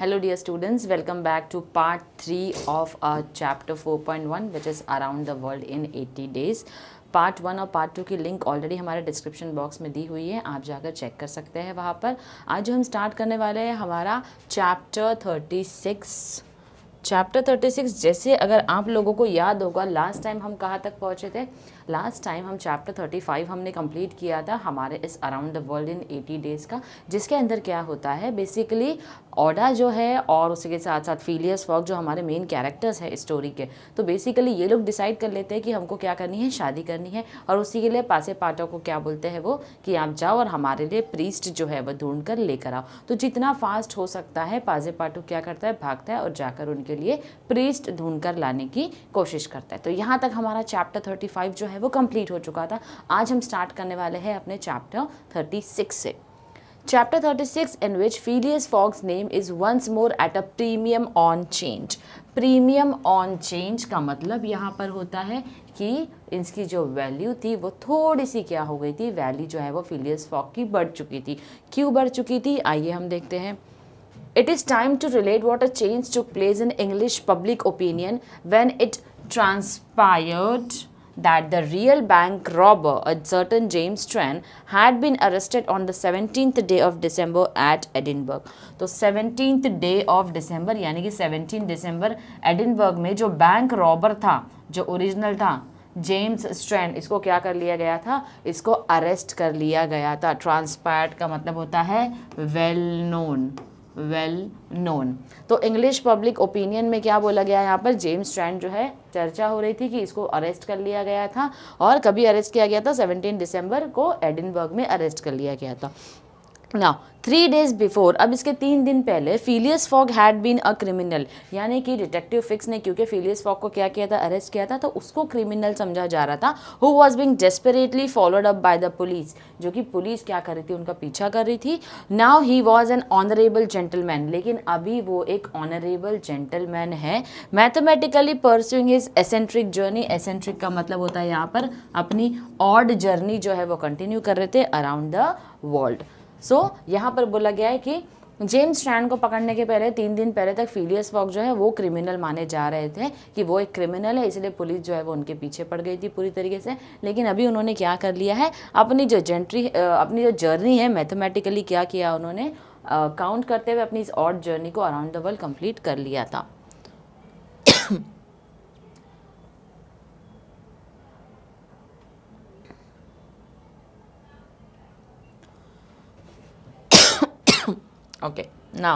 Hello dear students, welcome back to part 3 of our chapter 4.1 which is around the world in 80 days. Part 1 और part 2 की link already हमारे description box में दी हुई है, आप जाकर चेक कर सकते हैं वहाँ पर। आज जो हम स्टार्ट करने वाले हैं हमारा चैप्टर 36। जैसे अगर आप लोगों को याद होगा लास्ट टाइम हम कहाँ तक पहुँचे थे। लास्ट टाइम हम चैप्टर 35 हमने कंप्लीट किया था हमारे इस around the world in 80 days का, जिसके अंदर क्या होता है बेसिकली ऑडा जो है और उसी के साथ साथ फिलियस फॉग जो हमारे मेन कैरेक्टर्स हैं स्टोरी के, तो बेसिकली ये लोग डिसाइड कर लेते हैं कि हमको क्या करनी है, शादी करनी है। और उसी के लिए पासे पाटो को क्या बोलते हैं वो कि आप जाओ और हमारे लिए प्रीस्ट जो है वो ढूंढ कर लेकर आओ। तो जितना फास्ट हो सकता है पासे पाटो क्या करता है, भागता है और जाकर उनके लिए प्रीस्ट ढूंढ कर लाने की कोशिश करता है। तो यहाँ तक हमारा चैप्टर 35 जो है वो कंप्लीट हो चुका था। आज हम स्टार्ट करने वाले हैं अपने चैप्टर 36 से। Chapter 36 in which Phileas Fogg's name is once more at a premium on change. Premium on change का मतलब यहाँ पर होता है कि इसकी जो वैल्यू थी वो थोड़ी सी क्या हो गई थी, वैल्यू जो है वो फिलियस फॉग की बढ़ चुकी थी। क्यों बढ़ चुकी थी, आइए हम देखते हैं। It is time to relate what a change took place in English public opinion when it transpired that the real bank robber, a certain James Strang, had been arrested on the 17th day of December at Edinburgh. तो 17th day of December यानी कि 17 दिसंबर Edinburgh में जो bank robber था, जो original था James strand, इसको क्या कर लिया गया था, इसको अरेस्ट कर लिया गया था। ट्रांसपायर्ड का मतलब होता है वेल नोन। तो इंग्लिश पब्लिक ओपिनियन में क्या बोला गया यहाँ पर, जेम्स स्ट्रैंड जो है चर्चा हो रही थी कि इसको अरेस्ट कर लिया गया था। और कभी अरेस्ट किया गया था, 17 दिसंबर को एडिनबर्ग में अरेस्ट कर लिया गया था। नाउ 3 days बिफोर, अब इसके 3 दिन पहले Phileas Fogg had been a criminal, यानी कि डिटेक्टिव फिक्स ने क्योंकि फिलियस फॉग को क्या किया था, अरेस्ट किया था, तो उसको क्रिमिनल समझा जा रहा था। Who was being desperately followed up by the police, जो कि पुलिस क्या कर रही थी, उनका पीछा कर रही थी। Now he was an honourable gentleman, लेकिन अभी वो एक ऑनरेबल जेंटलमैन है। Mathematically pursuing his eccentric journey, eccentric का मतलब होता है यहाँ पर अपनी ऑड जर्नी जो है वो कंटिन्यू कर रहे थे अराउंड द वर्ल्ड। सो यहाँ पर बोला गया है कि जेम्स स्ट्रैंड को पकड़ने के पहले 3 दिन पहले तक फिलियस फॉग जो है वो क्रिमिनल माने जा रहे थे कि वो एक क्रिमिनल है, इसलिए पुलिस जो है वो उनके पीछे पड़ गई थी पूरी तरीके से। लेकिन अभी उन्होंने क्या कर लिया है, अपनी जो जर्नी है मैथमेटिकली क्या किया उन्होंने, काउंट करते हुए अपनी इस ऑड जर्नी को अराउंड द वर्ल्ड कंप्लीट कर लिया था। Okay, now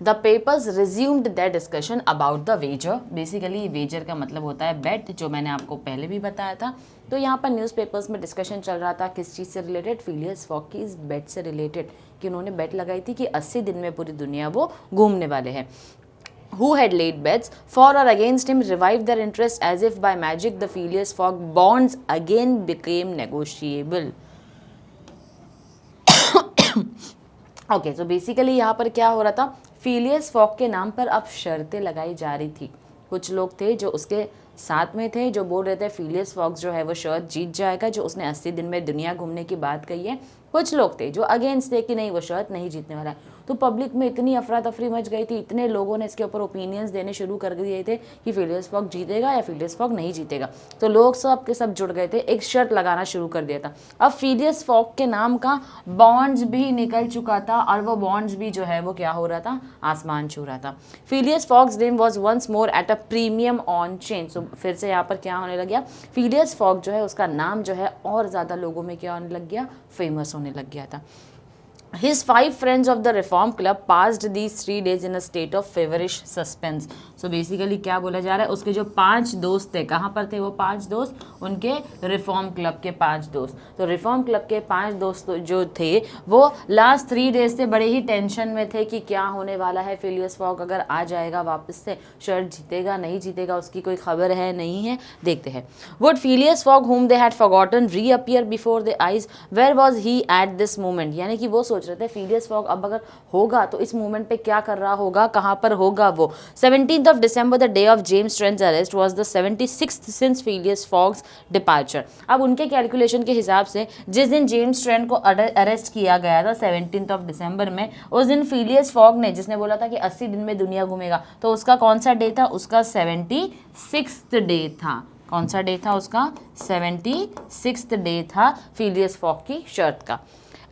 the papers resumed their discussion about the wager. Basically wager का मतलब होता है bet, जो मैंने आपको पहले भी बताया था। तो यहाँ पर न्यूज़पेपर्स में डिस्कशन चल रहा था किस चीज़ से रिलेटेड, फिलियस फॉग की इस बेट से रिलेटेड, कि उन्होंने बेट लगाई थी कि 80 दिन में पूरी दुनिया वो घूमने वाले हैं। Who had laid bets for or against him revived their interest as if by magic. The Phileas Fogg bonds again became negotiable. Okay, so basically यहाँ पर क्या हो रहा था, फिलियस फॉग के नाम पर अब शर्तें लगाई जा रही थी। कुछ लोग थे जो उसके साथ में थे जो बोल रहे थे फिलियस फॉग जो है वो शर्त जीत जाएगा, जो उसने 80 दिन में दुनिया घूमने की बात कही है। कुछ लोग थे जो अगेंस्ट थे कि नहीं वो शर्त नहीं जीतने वाला है। तो पब्लिक में इतनी अफरा तफरी मच गई थी, इतने लोगों ने इसके ऊपर ओपिनियंस देने शुरू कर दिए थे कि फिलियस फॉग जीतेगा या फिलियस फॉग नहीं जीतेगा। तो लोग सब के सब जुड़ गए थे, एक शर्त लगाना शुरू कर दिया था। अब फिलियस फॉग के नाम का बॉन्ड्स भी निकल चुका था और वो बॉन्ड्स भी जो है वो क्या हो रहा था, आसमान छू रहा था। Phileas Fogg's name was once more at a premium on change. So फिर से यहाँ पर क्या होने लग गया, फिलियस फॉग जो है उसका नाम जो है और ज़्यादा लोगों में क्या होने लग गया, फेमस होने लग गया था। His 5 friends of the Reform Club passed these 3 days in a state of feverish suspense. So basically क्या बोला जा रहा है, उसके जो 5 दोस्त थे, कहाँ पर थे वो 5 दोस्त, उनके रिफॉर्म क्लब के 5 दोस्त। तो रिफॉर्म क्लब के 5 दोस्त जो थे वो लास्ट 3 डेज से बड़े ही टेंशन में थे कि क्या होने वाला है, फिलियस फॉग अगर आ जाएगा वापस से, शर्ट जीतेगा नहीं जीतेगा, उसकी कोई खबर है नहीं है, देखते हैं। Would Phileas Fogg whom they had forgotten reappear before their eyes? Where was he at this moment? यानी कि वो सोच रहे थे फिलियस फॉग अब अगर होगा तो इस मोमेंट पे क्या कर रहा होगा, कहाँ पर होगा वो। 17th of December, the day of James Trent's arrest, was the 76th since Phileas Fogg's departure। अब उनके कैलकुलेशन के हिसाब से जिस दिन जेम्स ट्रेंट को अरेस्ट किया गया था 17th of December में, उस दिन फिलियस फॉग ने, जिसने बोला था कि 80 दिन में दुनिया घूमेगा, तो उसका कौन सा डे था, उसका 76th डे था। कौन सा डे था उसका, 76th डे था फिलियस फॉग की शर्त का।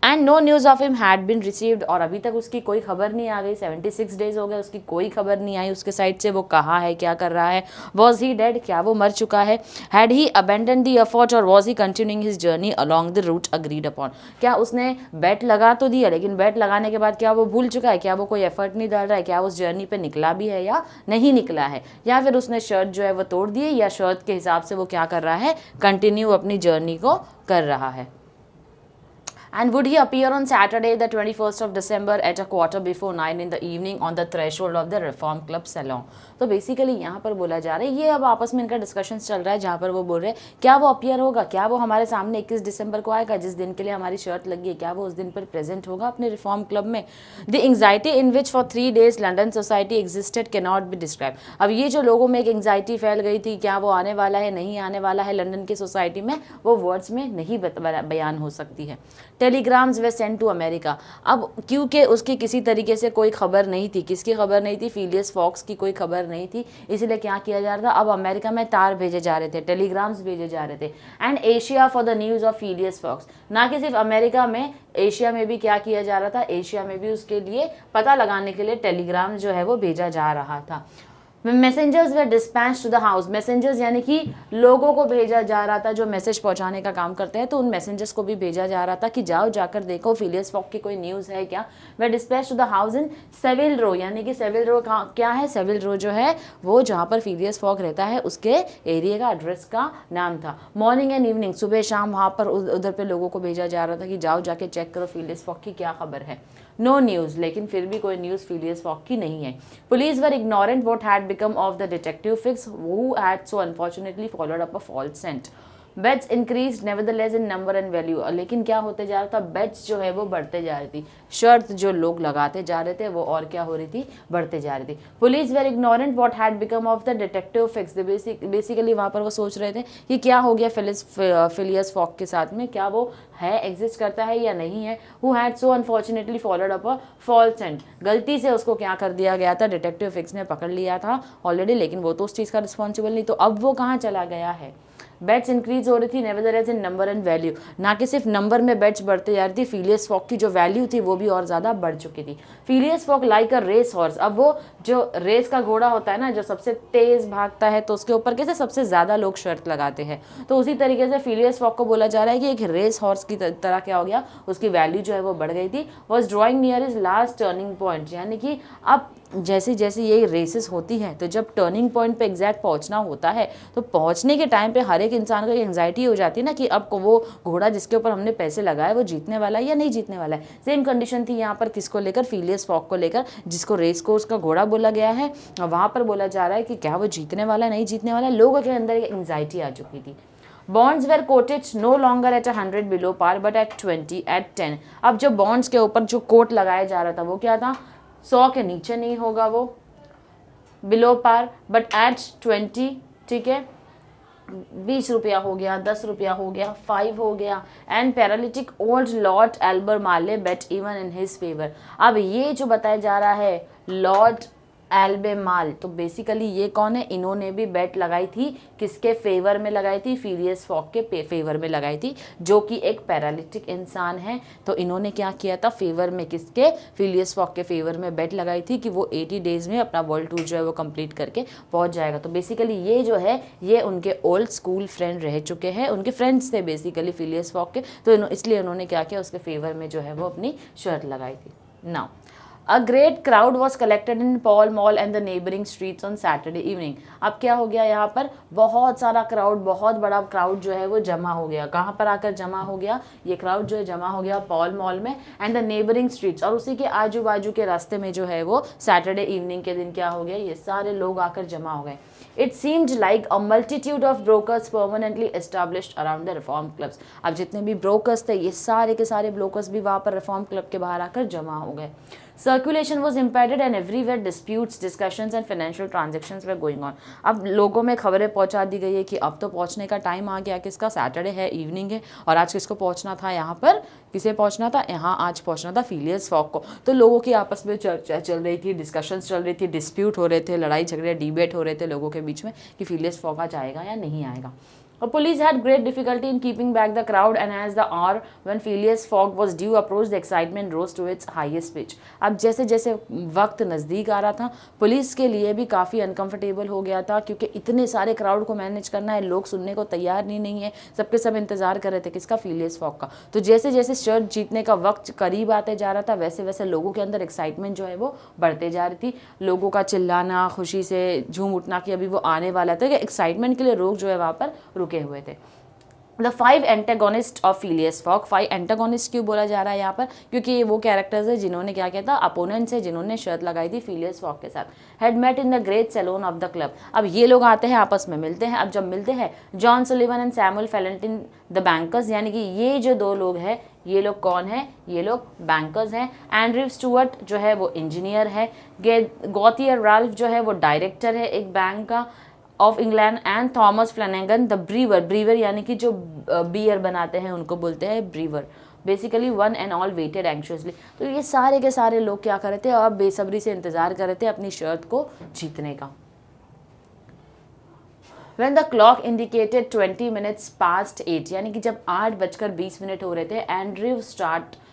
And no news of him had been received, और अभी तक उसकी कोई खबर नहीं आ गई। 76 डेज हो गए, उसकी कोई खबर नहीं आई उसके साइड से, वो कहाँ है, क्या कर रहा है। वॉज ही डेड, क्या वो मर चुका है। Had he abandoned the effort और was he continuing his journey along the route agreed upon, क्या उसने बेट लगा तो दिया, लेकिन बेट लगाने के बाद क्या वो भूल चुका है, क्या वो कोई एफर्ट नहीं डाल रहा है, क्या उस जर्नी पे निकला भी है या नहीं निकला है, या फिर उसने शर्त जो है वो तोड़ दी है, या शर्त के हिसाब से वो क्या कर रहा है, कंटिन्यू अपनी जर्नी को कर रहा है। And would he appear on Saturday, the 21st of December at a 9:15 in the evening on the threshold of the Reform Club salon? तो बेसिकली यहाँ पर बोला जा रहा है, ये अब आपस में इनका डिस्कशन चल रहा है, जहाँ पर वो बोल रहे हैं क्या वो अपीयर होगा, क्या वो हमारे सामने 21 दिसंबर को आएगा, जिस दिन के लिए हमारी शर्त लगी है, क्या वो उस दिन पर प्रेजेंट होगा अपने रिफॉर्म क्लब में। The anxiety in which for 3 days London society existed can not be describe. अब ये जो लोगों में एक एंग्जाइटी फैल गई थी, क्या वो आने वाला है, नहीं आने वाला है लंदन की सोसाइटी में, वो वर्ड्स में नहीं बयान हो सकती है। Telegrams were sent to America. अब क्योंकि उसकी किसी तरीके से कोई खबर नहीं थी, किसकी खबर नहीं थी, फिलियस फॉक्स की कोई खबर नहीं थी, इसलिए क्या किया जा रहा था, अब अमेरिका में तार भेजे जा रहे थे, टेलीग्राम्स भेजे जा रहे थे। And Asia for the news of Phileas Fogg, ना कि सिर्फ अमेरिका में, एशिया में भी क्या किया जा रहा था, एशिया में भी उसके लिए पता लगाने के लिए टेलीग्राम जो है वो भेजा जा रहा था। Messengers were dispatch to the house, messengers यानी कि लोगों को भेजा जा रहा था जो मैसेज पहुंचाने का काम करते हैं, तो उन मैसेंजर्स को भी भेजा जा रहा था कि जाओ जाकर देखो फिलियस फॉग की कोई न्यूज़ है क्या। We dispatch to the house in Savile Row, यानी कि सेविल रो क्या है, सेविल रो जो है वो जहाँ पर फिलियस फॉग रहता है उसके एरिया का एड्रेस का नाम था। मॉर्निंग एंड इवनिंग, सुबह शाम वहाँ पर उधर पे लोगों को भेजा जा रहा था कि जाओ जाके चेक करो फिलियस फॉग की क्या खबर है। नो न्यूज़, लेकिन फिर भी कोई न्यूज़ फिलियस फॉग की नहीं है। Police were ignorant what had become of the detective Fix who had so unfortunately followed up a false scent. Bets increase nevertheless in number and value, लेकिन क्या होते जा रहा था, बेट्स जो है वो बढ़ते जा रही थी, शर्त जो लोग लगाते जा रहे थे वो और क्या हो रही थी, बढ़ते जा रही थी। Police were ignorant what had become of the detective Fix, basically वहाँ पर वो सोच रहे थे कि क्या हो गया फिलियस फॉग के साथ में, क्या वो है, एग्जिस्ट करता है या नहीं है। Who had so unfortunately followed up a false scent, गलती से उसको क्या कर दिया गया था, डिटेक्टिव फिक्स ने पकड़ लिया था ऑलरेडी, लेकिन वो तो उस चीज़ का रिस्पॉन्सिबल नहीं, तो अब वो कहाँ चला गया है। बेट्स इंक्रीज हो रही थी nevertheless in number and value, ना कि सिर्फ नंबर में बेट्स बढ़ते जा रही थी, फिलियस फॉग की जो वैल्यू थी वो भी और ज़्यादा बढ़ चुकी थी। Phileas Fogg like a race horse, अब वो जो रेस का घोड़ा होता है ना, जो सबसे तेज़ भागता है तो उसके ऊपर कैसे सबसे ज़्यादा लोग शर्त लगाते हैं, तो उसी तरीके से फिलियस फॉग को बोला जा रहा है कि एक रेस हॉर्स की तरह क्या हो गया, उसकी वैल्यू जो है वो बढ़ गई थी। Was drawing near is last turning point, यानी कि अब जैसे जैसे ये रेसेस होती हैं तो जब टर्निंग पॉइंट पे एग्जैक्ट पहुंचना होता है तो पहुंचने के टाइम पे हर एक इंसान को एंग्जाइटी हो जाती है ना कि अब वो घोड़ा जिसके ऊपर हमने पैसे लगाए वो जीतने वाला है या नहीं जीतने वाला है। सेम कंडीशन थी यहाँ पर किसको लेकर, फिलियस फॉग को लेकर, जिसको रेस कोर्स का घोड़ा बोला गया है, वहाँ पर बोला जा रहा है कि क्या वो जीतने वाला है नहीं जीतने वाला है, लोगों के अंदर एक एंग्जाइटी आ चुकी थी। Bonds were quoted no longer at 100 below par but at 20 at 10। अब जो बॉन्ड्स के ऊपर जो कोट लगाया जा रहा था वो क्या था, 100 के नीचे नहीं होगा वो बिलो पार, बट एट 20, ठीक है, 20 रुपया हो गया, 10 रुपया हो गया, 5 हो गया। And paralytic old lord Albemarle bet even in his favour. अब ये जो बताया जा रहा है लॉर्ड एल्बेमाल, तो बेसिकली ये कौन है, इन्होंने भी बेट लगाई थी, किसके फेवर में लगाई थी, फिलियस फॉग के फेवर में लगाई थी, जो कि एक पैरालिटिक इंसान है। तो इन्होंने क्या किया था, फेवर में किसके, फिलियस फॉग के फेवर में बेट लगाई थी कि वो 80 डेज में अपना वर्ल्ड टूर जो है वो कंप्लीट करके पहुंच जाएगा। तो बेसिकली ये जो है ये उनके ओल्ड स्कूल फ्रेंड रह चुके हैं, उनके फ्रेंड्स थे बेसिकली फिलियस फॉग के, तो इसलिए उन्होंने क्या किया, उसके फेवर में जो है वो अपनी शर्त लगाई थी। Now a great crowd was collected in Paul mall and the neighbouring streets on Saturday evening. अब क्या हो गया यहाँ पर, बहुत सारा क्राउड, बहुत बड़ा क्राउड जो है वो जमा हो गया। कहाँ पर आकर जमा हो गया ये क्राउड, जो है जमा हो गया पॉल मॉल में एंड द नेबरिंग स्ट्रीट्स, और उसी के आजू बाजू के रास्ते में जो है वो सैटरडे इवनिंग के दिन क्या हो गया, ये सारे लोग आकर जमा हो गए। It seemed like a multitude of brokers permanently established around the reform clubs। अब जितने भी ब्रोकर्स थे ये सारे के सारे ब्रोकर्स भी वहाँ पर रिफॉर्म क्लब के बाहर आकर जमा हो गए। Circulation was impeded and everywhere disputes, discussions and financial transactions were going on। अब लोगों में खबरें पहुंचा दी गई है कि अब तो पहुंचने का टाइम आ गया, किसका, सैटरडे है, इवनिंग है, और आज किसको पहुंचना था यहाँ पर, किसे पहुंचना था यहाँ, आज पहुंचना था फिलियस फॉग को। तो लोगों की आपस में चर्चा चल रही थी, डिस्कशंस चल रही थी, डिस्प्यूट हो रहे थे, लड़ाई झगड़े, डिबेट हो रहे थे लोगों के बीच में कि फिलियस फॉग आज आएगा या नहीं आएगा। Police had great difficulty in keeping back the crowd and as the hour when Phileas Fogg was due approached, the excitement rose to its highest pitch। अब जैसे जैसे वक्त नज़दीक आ रहा था पुलिस के लिए भी काफ़ी अनकंफर्टेबल हो गया था, क्योंकि इतने सारे क्राउड को मैनेज करना है, लोग सुनने को तैयार नहीं है, सबके सब इंतजार कर रहे थे किसका, फिलियस फॉग का। तो जैसे जैसे शर्ट जीतने का वक्त करीब आते जा रहा था वैसे वैसे लोगों के अंदर एक्साइटमेंट जो है वो बढ़ते जा रही थी, लोगों का चिल्लाना, खुशी से झूम उठना कि अभी वो आने वाला था, कि एक्साइटमेंट के लिए लोग जो है वहाँ पर रुके हुए थे। The five antagonists of Phileas Fogg, 5 antagonist क्यों बोला जा रहा है यहाँ पर, क्योंकि ये वो कैरेक्टर्स है जिन्होंने क्या किया था, अपोनेंट्स है जिन्होंने शर्त लगाई थी फिलियस फॉग के साथ। Had met in the great saloon of the club. अब ये लोग आते हैं आपस में मिलते हैं। अब जब मिलते हैं John Sullivan and Samuel Fallentin the bankers, यानी कि ये जो दो लोग हैं ये लोग कौन है, ये लोग बैंकर्स हैं। एंड्रयू स्टुअर्ट जो है वो इंजीनियर है, गॉथियर राल्फ जो है वो डायरेक्टर है एक बैंक का of England, and Thomas Flanagan the brewer, brewer यानी कि जो बियर बनाते हैं उनको बोलते हैं brewer. Basically one and all waited anxiously. तो ये सारे के सारे लोग क्या कर रहे थे, अब बेसब्री से इंतजार कर रहे थे अपनी शर्त को जीतने का। When the clock indicated 20 minutes past 8, यानी कि जब 8:20 हो रहे थे, एंड्रयू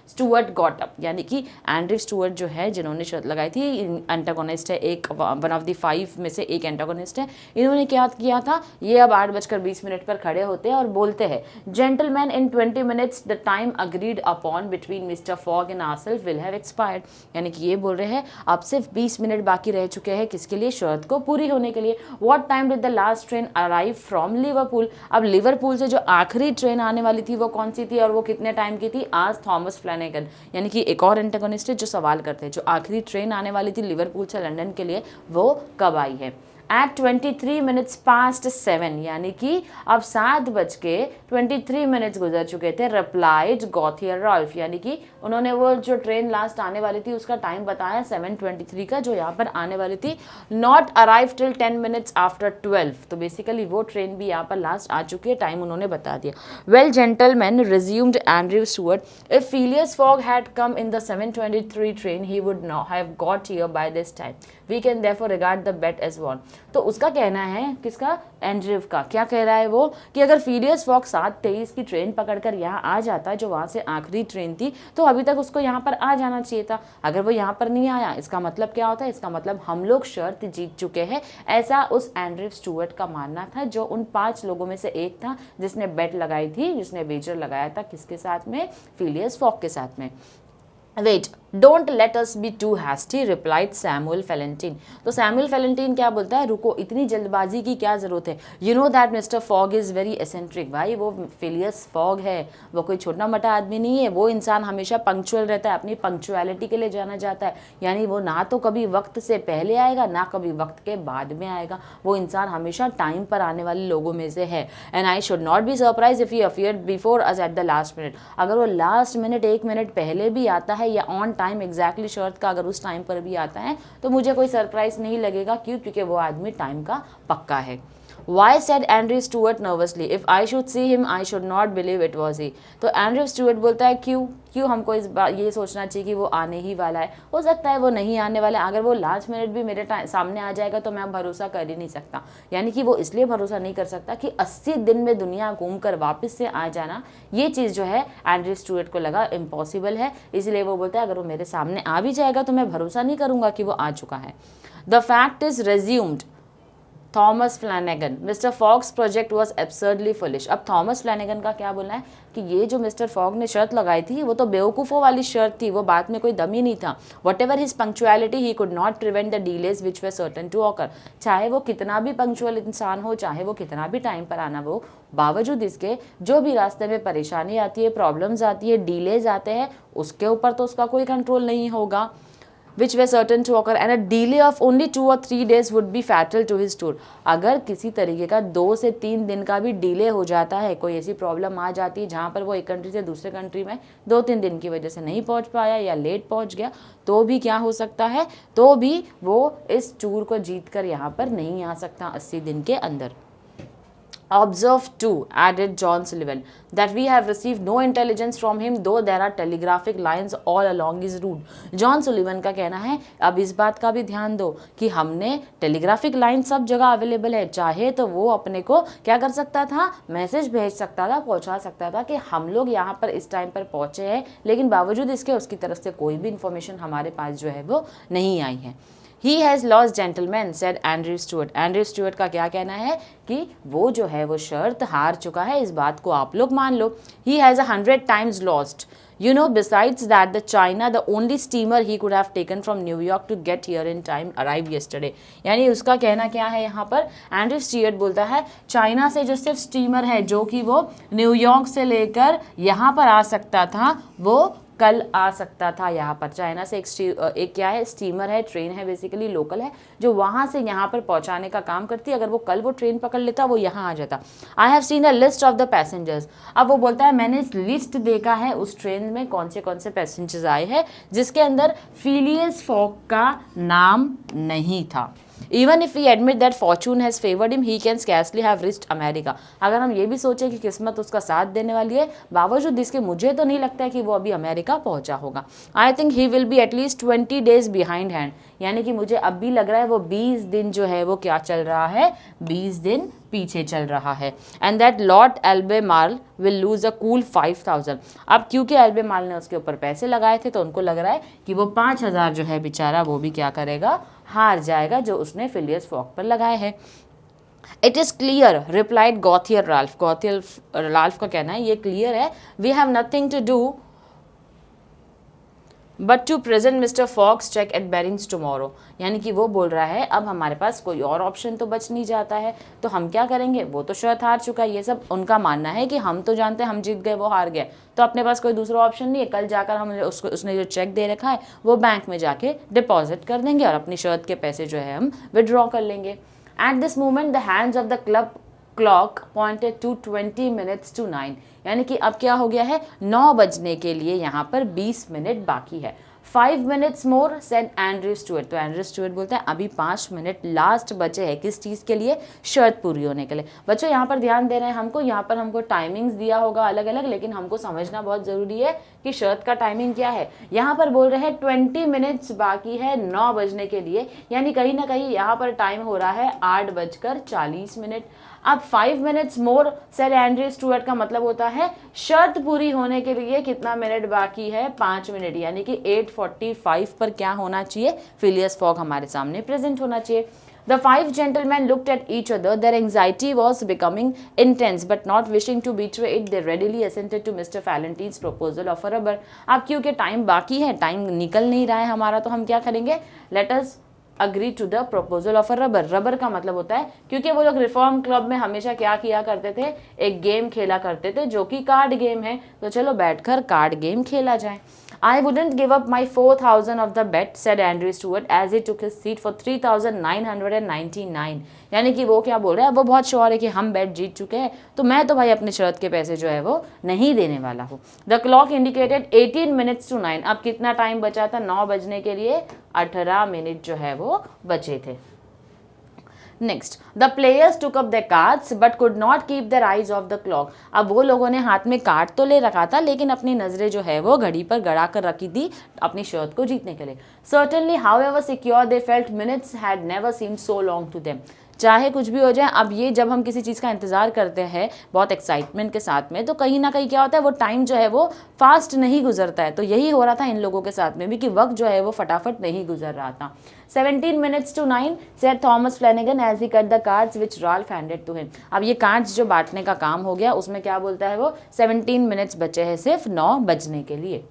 स्टुअर्ट गॉट अप, यानी कि एंड्रयू स्टुअर्ट जो है जिन्होंने शर्त लगाई थी, एंटागोनिस्ट है, एक वन ऑफ द 5 में से एक एंटागोनिस्ट है, इन्होंने क्या किया था, ये अब 8:20 पर खड़े होते हैं और बोलते हैं, gentlemen in 20 minutes the time agreed upon between mister Fogg and ourselves will have expired. यानी कि ये बोल रहे हैं अब सिर्फ 20 मिनट बाकी रह चुके हैं, किसके लिए, शर्त को पूरी होने के लिए। What time did the last train arrive from Liverpool. अब लिवरपूल से जो आखिरी ट्रेन आने वाली थी वो कौन सी थी और वो कितने टाइम की थी, आज थॉमस फ्लैनेगन, यानी कि एक और एंटागोनिस्ट है जो सवाल करते हैं, जो आखिरी ट्रेन आने वाली थी लिवरपूल से लंदन के लिए वो कब आई है। एट 23 minutes past 7, यानी कि अब 7:23 गुजर चुके थे। रिप्लाइड गॉथियर राल्फ, यानी कि उन्होंने वो जो ट्रेन लास्ट आने वाली थी उसका टाइम बताया 7:23 का, जो यहाँ पर आने वाली थी। Not arrive till 10 minutes after 12, तो बेसिकली वो ट्रेन भी यहाँ पर लास्ट आ चुकी है, टाइम उन्होंने बता दिया। Well gentlemen, resumed Andrew Stuart, if Phileas Fogg had come in the 7:23 train he would now have got here by this time, we can therefore regard the bet as won. तो उसका कहना है, किसका, Andrew का, क्या कह रहा है वो, कि अगर फिलियस फॉग 7:23 की ट्रेन पकड़कर यहाँ आ जाता, जो वहाँ से आखिरी ट्रेन थी, तो अभी तक उसको यहाँ पर आ जाना चाहिए था। अगर वो यहाँ पर नहीं आया, इसका मतलब क्या होता है, इसका मतलब हम लोग शर्त जीत चुके हैं, ऐसा उस एंड्रयू स्टुअर्ट का मानना था, जो उन 5 लोगों में से एक था जिसने बेट लगाई थी, जिसने वेजर लगाया था किसके साथ में, फिलियस फॉग के साथ में। Wait, don't let us be too hasty, replied Samuel Fallentin. तो सैमुअल फेलेंटिन क्या बोलता है, रुको, इतनी जल्दबाजी की क्या जरूरत है, you know that mister fog is very eccentric. भाई वो फिलियस फॉग है, वो कोई छोटा मोटा आदमी नहीं है, वो इंसान हमेशा पंक्चुअल रहता है, अपनी पंक्चुअलिटी के लिए जाना जाता है, यानी वो ना तो कभी वक्त से पहले आएगा ना कभी वक्त के बाद में आएगा, वो इंसान हमेशा टाइम पर आने वाले लोगों में से है। And I should not be surprised if he appeared before us at the last minute. अगर वो लास्ट मिनट 1 मिनट पहले भी आता है या ऑन टाइम एग्जैक्टली शर्त का अगर उस टाइम पर भी आता है तो मुझे कोई सरप्राइज नहीं लगेगा। क्यों? क्योंकि वो आदमी टाइम का पक्का है। Why said Andrew Stuart nervously, if I should see him I should not believe it was he। तो एंड्रयू स्टुअर्ट बोलता है क्यों हमको इस बात ये सोचना चाहिए कि वो आने ही वाला है, हो सकता है वो नहीं आने वाला है, अगर वो लास्ट मिनट भी मेरे सामने आ जाएगा तो मैं भरोसा कर ही नहीं सकता। यानी कि वो इसलिए भरोसा नहीं कर सकता कि 80 दिन में दुनिया घूम कर वापस से आ जाना, ये चीज़ जो है एंड्रयू स्टुअर्ट को लगा इम्पॉसिबल है, इसलिए वो बोलता है अगर वो मेरे सामने आ भी जाएगा तो मैं भरोसा नहीं करूँगा कि वो आ चुका है। The fact is resumed, Thomas Flanagan, mister Fogg's project was absurdly foolish. अब थॉमस फ्लैनेगन का क्या बोलना है कि ये जो मिस्टर फॉग ने शर्त लगाई थी वो तो बेवकूफ़ों वाली शर्त थी, वो बात में कोई दम ही नहीं था। Whatever his punctuality he could not prevent the delays which were certain to occur. चाहे वो कितना भी पंक्चुअल इंसान हो, चाहे वो कितना भी टाइम पर आना हो, बावजूद इसके जो भी रास्ते में परेशानी आती है, प्रॉब्लम्स आती है, डिलेज आते हैं, उसके ऊपर तो उसका कोई कंट्रोल नहीं होगा। which were certain to occur and a delay of only 2 or 3 days would be fatal to his tour। अगर किसी तरीके का 2 से 3 दिन का भी डिले हो जाता है, कोई ऐसी प्रॉब्लम आ जाती है जहाँ पर वो एक कंट्री से दूसरे कंट्री में 2-3 दिन की वजह से नहीं पहुँच पाया या लेट पहुँच गया, तो भी क्या हो सकता है, तो भी वो इस टूर को जीत कर यहाँ पर नहीं आ सकता 80 दिन के अंदर। Observe too, added John Sullivan, that we have received no intelligence from him, though there are telegraphic lines all along his route। John Sullivan का कहना है, अब इस बात का भी ध्यान दो कि हमने टेलीग्राफिक लाइन सब जगह अवेलेबल है, चाहे तो वो अपने को क्या कर सकता था, मैसेज भेज सकता था, पहुंचा सकता था कि हम लोग यहाँ पर इस टाइम पर पहुंचे हैं, लेकिन बावजूद इसके उसकी तरफ से कोई भी इंफॉर्मेशन हमारे पास जो है वो नहीं आई है। He has lost gentlemen, said Andrew Stewart। Andrew Stewart का क्या कहना है कि वो जो है वो शर्त हार चुका है, इस बात को आप लोग मान लो। He has 100 times lost। You know, besides that, the China, the only steamer he could have taken from New York to get here in time, arrived yesterday। यानी उसका कहना क्या है यहाँ पर, एंड्रू स्टीवर्ट बोलता है चाइना से जो सिर्फ स्टीमर है जो कि वो न्यूयॉर्क से लेकर यहाँ पर आ सकता था, वो कल आ सकता था यहाँ पर। चाइना से एक क्या है, स्टीमर है, ट्रेन है, बेसिकली लोकल है, जो वहाँ से यहाँ पर पहुँचाने का काम करती है। अगर वो कल वो ट्रेन पकड़ लेता, वो यहाँ आ जाता। I have seen a list of the passengers. अब वो बोलता है मैंने लिस्ट देखा है उस ट्रेन में कौन से पैसेंजर्स आए हैं, जिसके अंदर फिलियस फॉग का नाम नहीं था। Even if we admit that fortune has favored him, he can scarcely have reached America। अगर हम ये भी सोचें कि किस्मत उसका साथ देने वाली है, बावजूद इसके मुझे तो नहीं लगता है कि वो अभी अमेरिका पहुंचा होगा। I think he will be at least 20 days behind hand। यानी कि मुझे अब भी लग रहा है वो 20 दिन जो है वो क्या चल रहा है, 20 दिन पीछे चल रहा है। And that lord Albemarle will lose a cool 5000। अब क्योंकि एल्बेमार्ल ने उसके ऊपर पैसे लगाए थे, तो उनको लग रहा है कि वो 5000 जो है बेचारा वो भी क्या करेगा, हार जाएगा, जो उसने फिलियस फॉग पर लगाए हैं। It is clear, replied Gauthier Ralph. Gauthier Ralph का कहना है ये क्लियर है, we have nothing to do but to present mister Fogg's cheque at Barings tomorrow. यानी कि वो बोल रहा है अब हमारे पास कोई और ऑप्शन तो बच नहीं जाता है, तो हम क्या करेंगे, वो तो शर्त हार चुका है। ये सब उनका मानना है कि हम तो जानते हैं हम जीत गए, वो हार गए, तो अपने पास कोई दूसरा ऑप्शन नहीं है। कल जाकर हम उसने जो चेक दे रखा है वो बैंक में जाके डिपॉजिट कर देंगे और अपनी शर्त के पैसे जो है हम विड्रॉ कर लेंगे। At this moment the hands of the club clock pointed to 20 minutes to 9। यानी कि अब क्या हो गया है, 9 बजने के लिए यहाँ पर 20 मिनट बाकी है। 5 minutes more said Andrew Stuart. तो एंड्रू स्टुअर्ट बोलते हैं अभी 5 मिनट लास्ट बचे हैं, किस चीज़ के लिए, शर्त पूरी होने के लिए। बच्चों यहाँ पर ध्यान देना है हमको, यहाँ पर हमको टाइमिंग्स दिया होगा अलग अलग, लेकिन हमको समझना बहुत ज़रूरी है कि शर्त का टाइमिंग क्या है। यहाँ पर बोल रहे हैं 20 मिनट्स बाकी है 9 बजने के लिए, यानी कहीं ना कहीं यहाँ पर टाइम हो रहा है 8:40। अब 5 minutes more sir Andrew Stuart का मतलब होता है शर्त पूरी होने के लिए कितना मिनट बाकी है, 5 मिनट, यानी कि 8:45 पर क्या होना चाहिए, फिलियस फॉग हमारे सामने प्रेजेंट होना चाहिए। The 5 gentlemen looked at each other. Their anxiety was becoming intense, but not wishing to betray it, they readily assented to Mr. Falentine's proposal of a rubber। अब क्योंकि टाइम बाकी है, time निकल नहीं रहा है हमारा, तो हम क्या करेंगे, let us agree to the proposal of a rubber. Rubber का मतलब होता है, क्योंकि वो लोग रिफॉर्म क्लब में हमेशा क्या किया करते थे, एक गेम खेला करते थे जो कि कार्ड गेम है, तो चलो बैठकर कार्ड गेम खेला जाए। I wouldn't give up my 4,000 of the bet, said Andrew Stewart as he took his seat for 3,999। यानी कि वो क्या बोल रहा है, वो बहुत श्योर है कि हम बेट जीत चुके हैं, तो मैं तो भाई अपने शर्त के पैसे जो है वो नहीं देने वाला हूँ। The clock indicated 18 minutes to 9। अब कितना टाइम बचा था 9 बजने के लिए, 18 मिनट जो है वो बचे थे। Next, the players took up the cards but could not keep their eyes of the clock. अब वो लोगों ने हाथ में कार्ड तो ले रखा था, लेकिन अपनी नजरें जो है वो घड़ी पर गड़ा कर रखी थी अपनी शर्त को जीतने के लिए। Certainly however secure they felt, minutes had never seemed so long to them. चाहे कुछ भी हो जाए। अब ये जब हम किसी चीज़ का इंतज़ार करते हैं बहुत एक्साइटमेंट के साथ में, तो कहीं ना कहीं क्या होता है, वो टाइम जो है वो फास्ट नहीं गुजरता है। तो यही हो रहा था इन लोगों के साथ में भी कि वक्त जो है वो फटाफट नहीं गुजर रहा था। 17 minutes to 9 said Thomas Flanagan as he cut the cards which Ralph handed to him। अब ये कार्ड्स जो बांटने का काम हो गया, उसमें क्या बोलता है वो, 17 मिनट्स बचे हैं सिर्फ 9 बजने के लिए।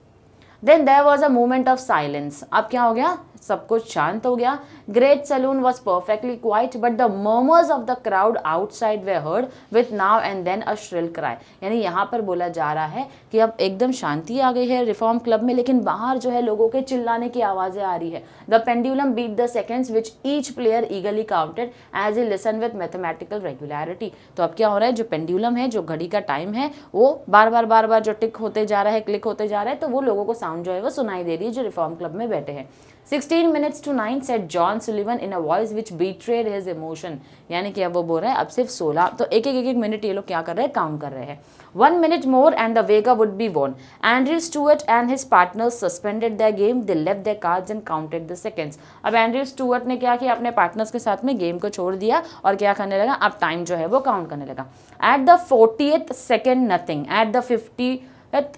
Then there was a moment of silence। अब क्या हो गया, सब कुछ शांत हो गया। Great saloon was perfectly quiet, but the murmurs of the crowd outside were heard with now and then a shrill cry। यानी यहाँ पर बोला जा रहा है कि अब एकदम शांति आ गई है रिफॉर्म क्लब में, लेकिन बाहर जो है लोगों के चिल्लाने की आवाजें आ रही है। The pendulum beat the seconds which each player eagerly counted as he listened with mathematical regularity। तो अब क्या हो रहा है, जो पेंडुलम है, जो घड़ी का टाइम है, वो बार बार जो टिक होते जा रहा है, क्लिक होते जा रहा है, तो वो लोगों को साउंड जो है वो सुनाई दे रही है जो रिफॉर्म क्लब में बैठे हैं। 16 minutes to 9 said John Sullivan in a voice which betrayed his emotion। यानी कि अब वो बोल रहा है अब सिर्फ 16, तो एक मिनट ये लोग क्या कर रहे हैं, काउंट कर रहे हैं। 1 minute more and the Vega would be won। Andrew Stewart and his partners suspended their game, they left their cards and counted the seconds। अब एंड्रयू स्टुअर्ट ने क्या किया, अपने पार्टनर्स के साथ में गेम को छोड़ दिया और क्या करने लगा, अब टाइम जो है वो काउंट करने लगा। At the 40th second nothing, at the 50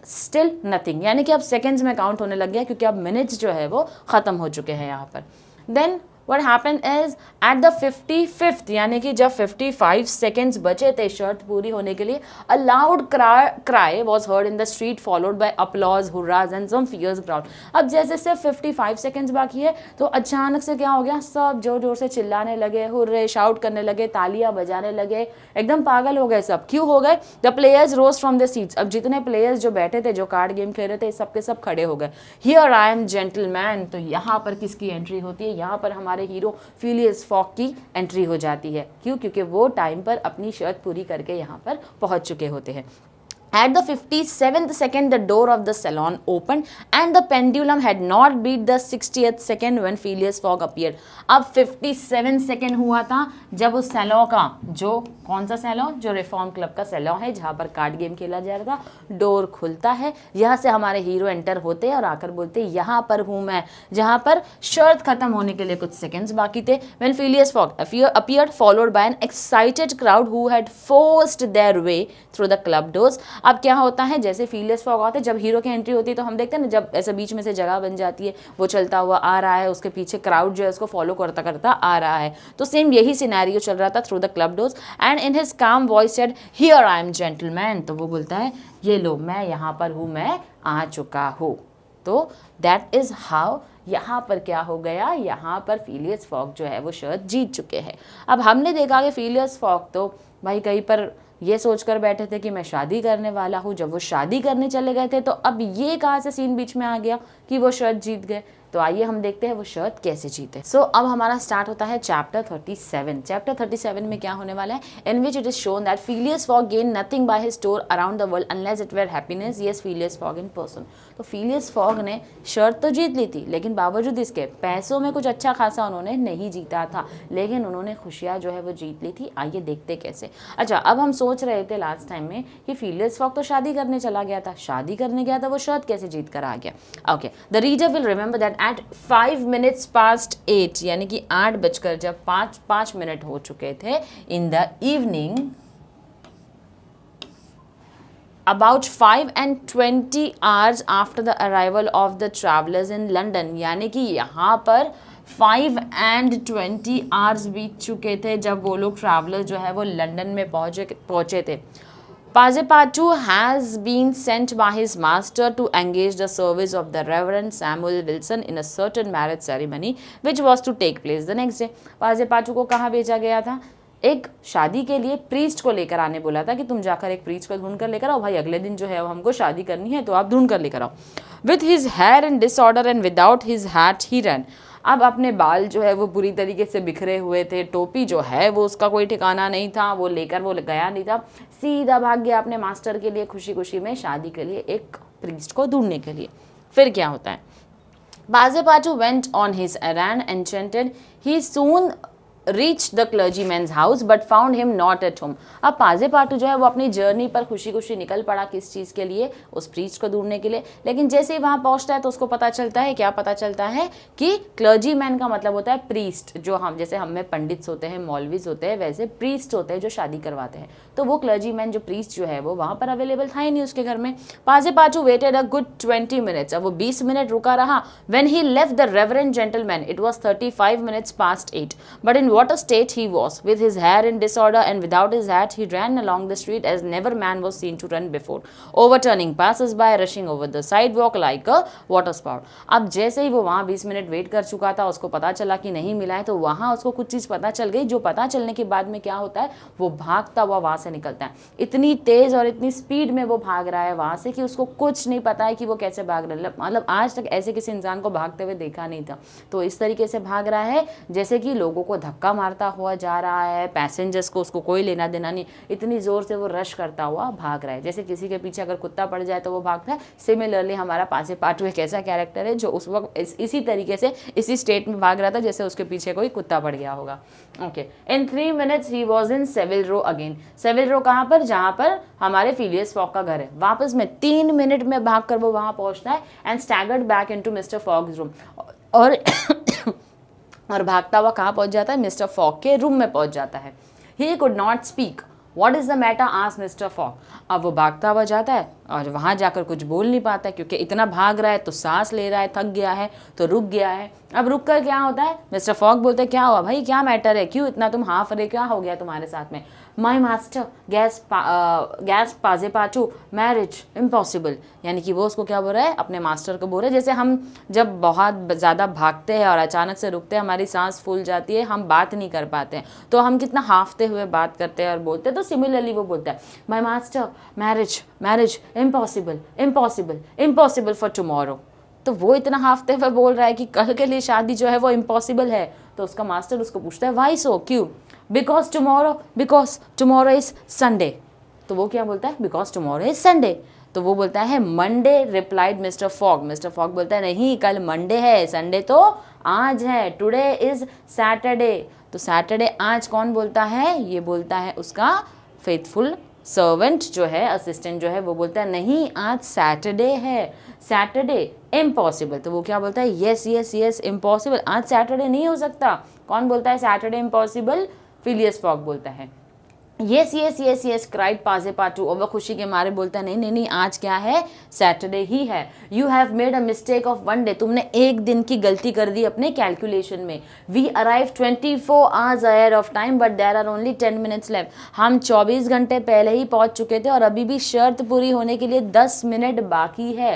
still nothing. यानी कि अब सेकेंड्स में काउंट होने लग गया क्योंकि अब मिनट्स जो है वो ख़त्म हो चुके हैं यहाँ पर। Then what happened is at the 55th, यानी कि जब 55 seconds बचे थे शर्त पूरी होने के लिए, a loud cry was heard in the street followed by applause, hurrahs and some fierce crowd। अब जैसे सिर्फ 55 seconds बाकी है तो अचानक से क्या हो गया, सब जोर जोर से चिल्लाने लगे, हुर्रे शाउट करने लगे, तालियां बजाने लगे, एकदम पागल हो गए सब। क्यों हो गए, the players rose from their seats। अब जितने प्लेयर्स जो बैठे थे, जो कार्ड गेम खेल रहे थे, सब के सब खड़े हो गए। Here I am gentleman। तो यहाँ पर किसकी एंट्री होती है, यहाँ पर हमारे हीरो फिलियस फॉग की एंट्री हो जाती है। क्यों, क्योंकि वो टाइम पर अपनी शर्त पूरी करके यहाँ पर पहुंच चुके होते हैं। At the 57th second, the door of the salon opened and the pendulum had not beat the 60th second when Phileas Fogg appeared। अब 57 सेकेंड हुआ था जब उस सैलो का, जो कौन सा सैलो, जो रिफॉर्म क्लब का सैलो है जहाँ पर कार्ड गेम खेला जा रहा था, डोर खुलता है, यहाँ से हमारे हीरो एंटर होते हैं और आकर बोलते हैं यहाँ पर हूँ मैं, जहाँ पर शर्त खत्म होने के लिए कुछ सेकेंड्स बाकी थे। When Phileas Fogg appeared followed by an excited crowd who had forced their way through the club doors। अब क्या होता है, जैसे फिलियस फॉग आते हैं, जब हीरो की एंट्री होती है तो हम देखते हैं ना, जब ऐसे बीच में से जगह बन जाती है, वो चलता हुआ आ रहा है, उसके पीछे क्राउड जो है उसको फॉलो करता करता आ रहा है। तो सेम यही सिनेरियो चल रहा था through the club doors. And in his calm voice said here I am gentleman. तो वो बोलता है ये लो, मैं यहाँ पर हूँ, मैं आ चुका हूँ। तो दैट इज हाउ यहाँ पर क्या हो गया, यहाँ पर फिलियस फॉग जो है वो शर्त जीत चुके हैं। अब हमने देखा कि फिलियस फॉग तो भाई कहीं पर ये सोचकर बैठे थे कि मैं शादी करने वाला हूँ। जब वो शादी करने चले गए थे तो अब ये कहाँ से सीन बीच में आ गया कि वो शर्त जीत गए। तो आइए हम देखते हैं वो शर्त कैसे जीते। सो अब हमारा स्टार्ट होता है चैप्टर 37। चैप्टर 37 में क्या होने वाला है, in which it is shown that Phileas Fogg gain nothing by his tour around the world unless it were happiness. Yes Phileas Fogg in person. तो फिलियस फॉग ने शर्त तो जीत ली थी, लेकिन बावजूद इसके पैसों में कुछ अच्छा खासा उन्होंने नहीं जीता था, लेकिन उन्होंने खुशियाँ जो है वो जीत ली थी। आइए देखते कैसे। अच्छा, अब हम सोच रहे थे लास्ट टाइम में कि फिलियस फॉग तो शादी करने चला गया था, शादी करने गया था, वो शर्त कैसे जीत कर आ गया। Okay, the reader will remember that at 5 minutes past 8, यानी कि 8 बजकर जब 5 मिनट हो चुके थे in the evening, about 5:20 hours after the arrival of the travelers in London। यानी कि यहाँ पर 5:20 hours बीत चुके थे जब वो लोग ट्रैवलर जो है वो लंदन में पहुँचे थे। Passepartout has been sent by his master to engage the service of the Reverend Samuel Wilson in a certain marriage ceremony which was to take place the next day। Passepartout को कहाँ भेजा गया था, एक शादी के लिए प्रीस्ट को लेकर आने बोला था कि तुम जाकर एक प्रीस्ट को ढूंढ कर लेकर आओ भाई, अगले दिन जो है हमको शादी करनी है तो आप ढूंढ कर लेकर आओ। With his hair in disorder and without his hat he ran। अब अपने बाल जो है वो बुरी तरीके से बिखरे हुए थे, टोपी जो है वो उसका कोई ठिकाना नहीं था, वो लेकर वो गया नहीं था, सीधा भाग गया अपने मास्टर के लिए खुशी खुशी में शादी के लिए एक प्रीस्ट को ढूंढने के लिए। फिर क्या होता है, Passepartout went on his errand enchanted। He soon reached the clergyman's house but found him not at home। अब पाजे पाटू जो है वो अपनी जर्नी पर खुशी खुशी निकल पड़ा, किस चीज़ के लिए, उस प्रीस्ट को ढूंढने के लिए। लेकिन जैसे ही वहाँ पहुँचता है तो उसको पता चलता है, क्या पता चलता है कि क्लर्जीमैन का मतलब होता है प्रीस्ट, जो हम जैसे हम में पंडित होते हैं, मौलवीज होते हैं, वैसे प्रीस्ट होते हैं जो शादी करवाते हैं। तो वो क्लर्जीमैन जो प्रीस्ट जो है वो वहाँ पर अवेलेबल था ही नहीं उसके घर में। पाजे पाटू वेटेड अ गुड 20 मिनट्स, अब वो 20 मिनट रुका रहा। When he left the reverend gentleman it was 35 minutes past 8, but in what a state he was, with his hair in disorder and without his hat he ran along the street as never man was seen to run before, overturning passers-by, rushing over the sidewalk like a water spout। अब जैसे ही वो वहाँ 20 minute wait कर चुका था, उसको पता चला कि नहीं मिला है, तो वहाँ उसको कुछ चीज़ पता चल गई, जो पता चलने के बाद में क्या होता है, वो भागता हुआ वहाँ से निकलता है। इतनी तेज़ और इतनी स्पीड में वो भाग रहा है वहाँ से कि उसको कुछ नहीं पता है कि वो कैसे भाग रहा है। मतलब आज तक ऐसे किसी इंसान को भागते हुए देखा नहीं था। तो इस तरीके से भाग रहा है जैसे कि लोगों को धक्का मारता हुआ जा रहा है, पैसेंजर्स को उसको कोई लेना देना नहीं, इतनी ज़ोर से वो रश करता हुआ भाग रहा है। जैसे किसी के पीछे अगर कुत्ता पड़ जाए तो वो भागता है, सिमिलरली हमारा पाजे पाटू एक ऐसा कैरेक्टर है जो उस वक्त इसी तरीके से इसी स्टेट में भाग रहा था जैसे उसके पीछे कोई कुत्ता पड़ गया होगा। Okay, in 3 minutes he was in Savile Row again. Savile Row कहाँ पर, जहाँ पर हमारे फिलियस फॉग का घर है। वापस में 3 मिनट में भाग कर वो वहाँ पहुँचता है and staggered back into mister fogs room, और भागता हुआ कहाँ पहुँच जाता है, मिस्टर फॉग के रूम में पहुँच जाता है। ही could not speak, what is the matter asked mister fog. अब वो भागता हुआ जाता है और वहाँ जाकर कुछ बोल नहीं पाता, क्योंकि इतना भाग रहा है तो सांस ले रहा है, थक गया है तो रुक गया है। अब रुक कर क्या होता है, मिस्टर फॉग बोलते हैं क्या हुआ भाई, क्या मैटर है, क्यों इतना तुम हाफ रहे, क्या हो गया तुम्हारे साथ में। My master gasped Passepartout marriage impossible, यानी कि वो उसको क्या बोल रहा है, अपने मास्टर को बोल रहा है। जैसे हम जब बहुत ज़्यादा भागते हैं और अचानक से रुकते हैं, हमारी सांस फूल जाती है, हम बात नहीं कर पाते हैं, तो हम कितना हाफते हुए बात करते हैं और बोलते हैं। तो सिमिलरली वो बोलता है my master marriage impossible impossible impossible for tomorrow. तो वो इतना हाफते हुए बोल रहा है कि कल के लिए शादी जो है वो इम्पॉसिबल है। तो उसका मास्टर उसको पूछता है वाई सो, क्यों, बिकॉज टुमारो इज संडे। तो वो क्या बोलता है, बिकॉज टुमारो इज संडे। तो वो बोलता है Monday, replied mister fog. Mister fog बोलता है नहीं, कल मंडे है, संडे तो आज है, टुडे इज सैटरडे। तो सैटरडे आज कौन बोलता है, ये बोलता है उसका फेथफुल सर्वेंट जो है, असिस्टेंट जो है, वो बोलता है नहीं आज सैटरडे है, सैटरडे इम्पॉसिबल। तो वो क्या बोलता है, यस यस यस इम्पॉसिबल, आज सैटरडे नहीं हो सकता। कौन बोलता है सैटरडे इम्पॉसिबल, फिलियस फॉग बोलता है। Yes yes yes yes cried Passepartout, और वह खुशी के मारे बोलता है नहीं नहीं नहीं, आज क्या है, सैटरडे ही है। You have made a mistake of 1 day, तुमने एक दिन की गलती कर दी अपने कैलकुलेशन में। We arrive 24 hours ahead of time but there are only 10 minutes left, हम 24 घंटे पहले ही पहुंच चुके थे और अभी भी शर्त पूरी होने के लिए 10 मिनट बाकी है।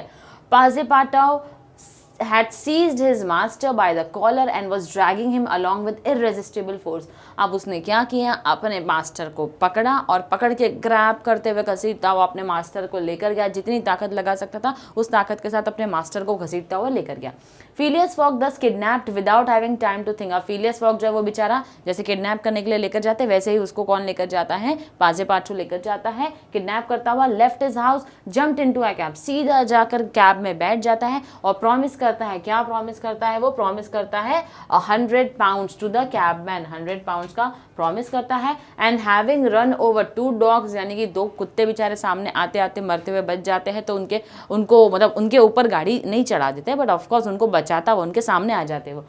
पाजे पाटाओ had seized his master by the collar and was dragging him along with irresistible force। अब उसने क्या किया, अपने मास्टर को पकड़ा और पकड़ के ग्रैब करते हुए घसीटता हुआ अपने मास्टर को लेकर गया। जितनी ताकत लगा सकता था उस ताकत के साथ अपने मास्टर को घसीटता हुआ लेकर गया। Phileas fog thus kidnapped without having time to think। अब फिलियस फॉग जो है वो बेचारा जैसे किडनैप करने के लिए लेकर जाते वैसे ही उसको कौन लेकर जाता है, पाजे पाटू लेकर जाता है। किडनैप करता हुआ left his house, jumped into a cab, सीधा जाकर कैब में बैठ जाता है और प्रॉमिस करता है, क्या प्रॉमिस करता है, वो प्रॉमिस करता है 100 पाउंड्स टू द कैबमैन, 100 पाउंड्स का प्रॉमिस करता है। And having run over 2 dogs, यानी कि 2 कुत्ते बेचारे सामने आते आते मरते हुए बच जाते हैं, तो उनको मतलब उनके ऊपर गाड़ी नहीं चढ़ा देते बट ऑफकोर्स उनको बचाता वो उनके सामने आ जाते वो।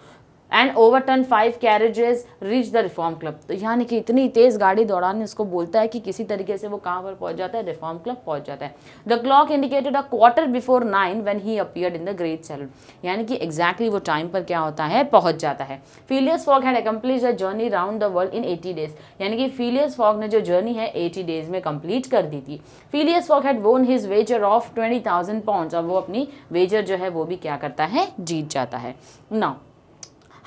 And overturn 5 carriages reach the reform club, तो यानी कि इतनी तेज गाड़ी दौड़ाने उसको बोलता है कि किसी तरीके से वो कहाँ पर पहुंच जाता है, रिफॉर्म क्लब पहुंच जाता है। The clock indicated a 9:15 when he appeared in the great saloon, यानी कि एग्जैक्टली वो टाइम पर क्या होता है, पहुंच जाता है। Phileas Fogg had accomplished the journey round the world in 80 days, यानी कि फिलियस फॉग ने जो जर्नी है 80 डेज में कंप्लीट कर दी थी। Phileas Fogg had won his wager of 20,000 pounds, और वो अपनी वेजर जो है वो भी क्या करता है, जीत जाता है। Now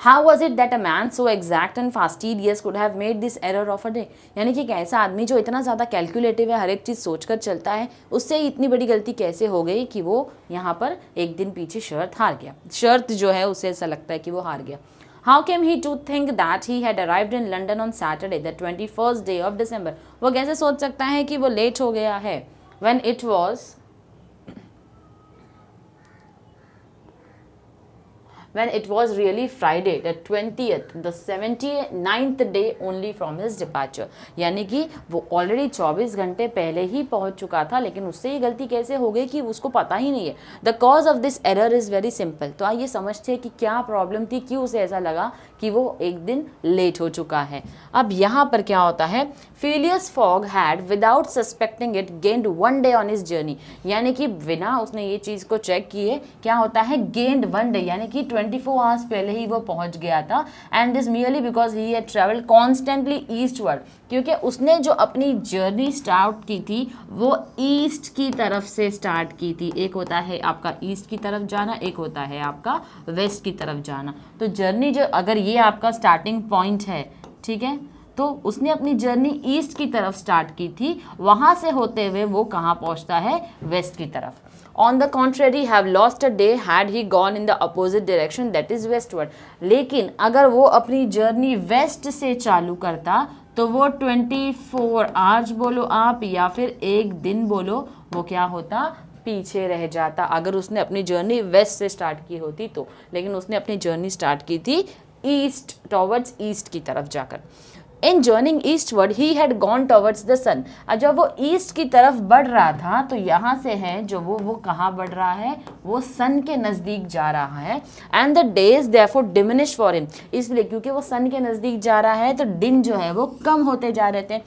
How was it that a man so exact and fastidious could have made this error of a day, यानी कि एक ऐसा आदमी जो इतना ज़्यादा कैलकुलेटिव है, हर एक चीज़ सोचकर चलता है, उससे इतनी बड़ी गलती कैसे हो गई कि वो यहाँ पर एक दिन पीछे शर्त हार गया। शर्त जो है उसे ऐसा लगता है कि वो हार गया। How came he to think that he had arrived in London on Saturday, the 21st day of December, वो कैसे सोच सकता है कि वो लेट हो गया है, when it was when it was really Friday, the 20th, the 79th day only from his departure. यानी कि वो ऑलरेडी 24 घंटे पहले ही पहुंच चुका था, लेकिन उससे ये गलती कैसे हो गई कि उसको पता ही नहीं है. The cause of this error is very simple. तो आइए समझते हैं कि क्या प्रॉब्लम थी, क्यों उसे ऐसा लगा कि वो एक दिन लेट हो चुका है. अब यहाँ पर क्या होता है, Phileas Fogg had without suspecting it gained one day on his journey. यानी कि बिना उसने ये चीज़ को चेक किए क्या होता है, gained one day, यानी कि 24 आवर्स पहले ही वो पहुंच गया था. And this merely because he had traveled constantly eastward. क्योंकि उसने जो अपनी जर्नी स्टार्ट की थी वो ईस्ट की तरफ से स्टार्ट की थी. एक होता है आपका ईस्ट की तरफ जाना, एक होता है आपका वेस्ट की तरफ जाना. तो जर्नी जो, अगर ये आपका स्टार्टिंग पॉइंट है, ठीक है, तो उसने अपनी जर्नी ईस्ट की तरफ स्टार्ट की थी. वहाँ से होते हुए वो कहाँ पहुँचता है, वेस्ट की तरफ. On the contrary, have lost a day had he gone in the opposite direction, that is westward. लेकिन अगर वो अपनी जर्नी वेस्ट से चालू करता तो वो 24 आवर्स बोलो आप या फिर एक दिन बोलो, वो क्या होता, पीछे रह जाता. अगर उसने अपनी जर्नी वेस्ट से स्टार्ट की होती तो, लेकिन उसने अपनी जर्नी स्टार्ट की थी ईस्ट, टॉवर्ड्स ईस्ट की तरफ जाकर. In journeying eastward he had gone towards the sun. जब वो ईस्ट की तरफ बढ़ रहा था तो यहाँ से है जो वो कहाँ बढ़ रहा है, वो सन के नज़दीक जा रहा है. And the days therefore diminish for him. इसलिए क्योंकि वो सन के नज़दीक जा रहा है तो दिन जो है वो कम होते जा रहे थे.